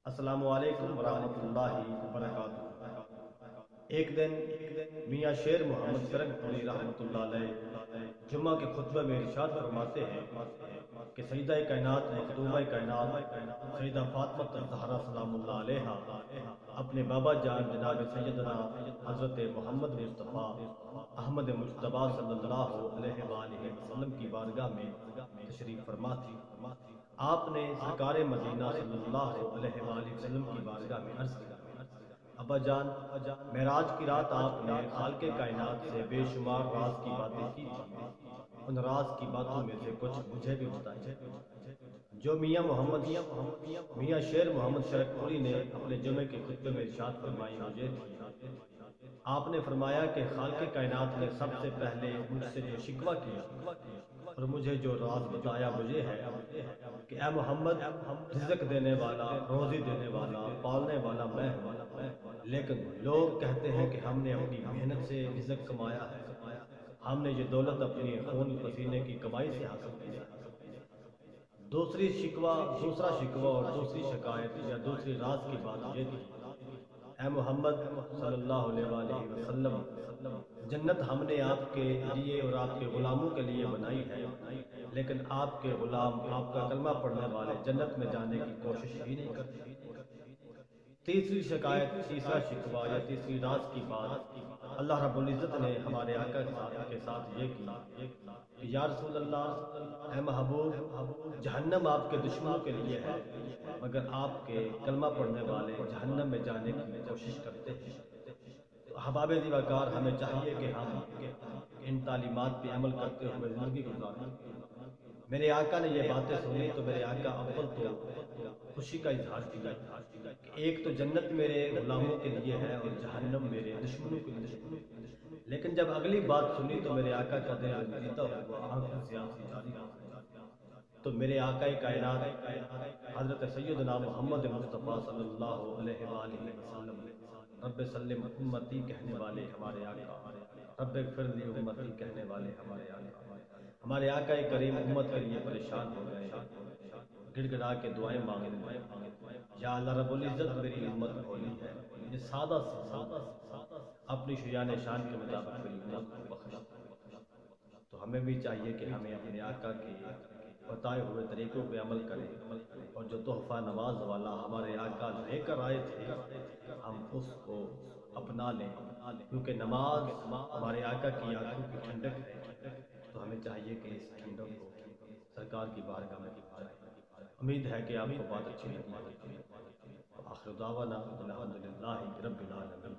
السلام علیکم ورحمۃ اللہ وبرکاتہ۔ ایک دن میاں شیر محمد فرنگ پوری رحمۃ اللہ علیہ جمعہ کے خطبہ میں ارشاد فرماتے ہیں کہ سیدہ کائنات مخدومہ کائنات سیدہ فاطمہ الزہرا سلام اللہ علیہا اپنے بابا جان جناب سیدنا حضرت محمد مصطفیٰ احمد مجتبیٰ صلی اللہ علیہ وآلہ وسلم کی بارگاہ میں تشریف فرما تھی۔ آپ نے سرکار مدینہ صلی اللہ علیہ وآلہ وسلم کی بارگاہ میں عرض کیا، ابا جان، معراج کی رات آپ نے خالق کائنات سے بے شمار راز کی باتیں کی تھی، ان راز کی باتوں میں سے کچھ مجھے بھی بتائیں جو میاں شیر محمد شرک پوری نے اپنے جمعے کے خطبے میں ارشاد فرمائی مجھے تھی۔ آپ نے فرمایا کہ خالق کائنات نے سب سے پہلے مجھ سے جو شکوہ کیا اور مجھے جو راز بتایا مجھے ہے کہ اے محمد، رزق دینے والا، روزی دینے والا، پالنے والا میں ہوں، لیکن لوگ کہتے ہیں کہ ہم نے اپنی محنت سے رزق کمایا ہے، ہم نے یہ دولت اپنی خون پسینے کی کمائی سے حاصل کی ہے۔ دوسرا شکوہ اور دوسری شکایت یا دوسری راز کی بات یہ تھی، اے محمد صلی اللہ علیہ وآلہ وسلم، جنت ہم نے آپ کے لیے اور آپ کے غلاموں کے لیے بنائی ہے، لیکن آپ کے غلام، آپ کا کلمہ پڑھنے والے جنت میں جانے کی کوشش ہی نہیں کرتے۔ تیسری شکایت، تیسرا شکوہ یا تیسری راز کی بات اللہ رب العزت نے ہمارے آقا کے ساتھ یہ کی کہ یا رسول اللہ، اے محبوب، جہنم آپ کے دشمنوں کے لیے ہے، مگر آپ کے کلمہ پڑھنے والے جہنم میں جانے کی کوشش کرتے ہیں۔ احباب دیوکار، ہمیں چاہیے کہ ہم ان تعلیمات پہ عمل کرتے ہوئے زندگی گزاریں۔ میرے آقا نے یہ باتیں سنی تو میرے آقا اول تو خوشی کا اظہار کیا کہ ایک تو جنت میرے غلاموں کے لیے ہے اور جہنم میرے دشمنوں کے لیے، لیکن جب اگلی بات سنی تو میرے آقا کا دل رنجیدہ ہوا، آنکھوں سے آنسو جاری ہو گئے۔ تو میرے آقا کائنات حضرت سیدنا محمد مصطفیٰ صلی اللہ علیہ وآلہ وسلم، رب سلم امتی کہنے والے ہمارے آقا، رب اغفر لی امتی کہنے والے ہمارے آقا، ہمارے آقا کریم امت کے لیے پریشان ہو گئے، گڑ گڑا کے دعائیں مانگنے لگے، یا اللہ رب العزت میری امت بھولی ہے، یہ سادہ اپنی شیان شان کے مطابق میری امت کو بخش۔ تو ہمیں بھی چاہیے کہ ہمیں اپنے آقا کے بتائے ہوئے طریقوں پہ عمل کریں، اور جو تحفہ نواز والا ہمارے آقا لے کر آئے تھے ہم اس کو اپنا لیں، کیونکہ نماز ہمارے آقا کی آنکھوں کی ٹھنڈک ہے، تو ہمیں چاہیے کہ اس ٹھنڈک کو سرکار کی بارگاہ میں پہنچائیں۔ امید ہے کہ آپ کو بات اچھی لگی ہوگی۔ آخر دعوانا الحمدللہ رب العالمین۔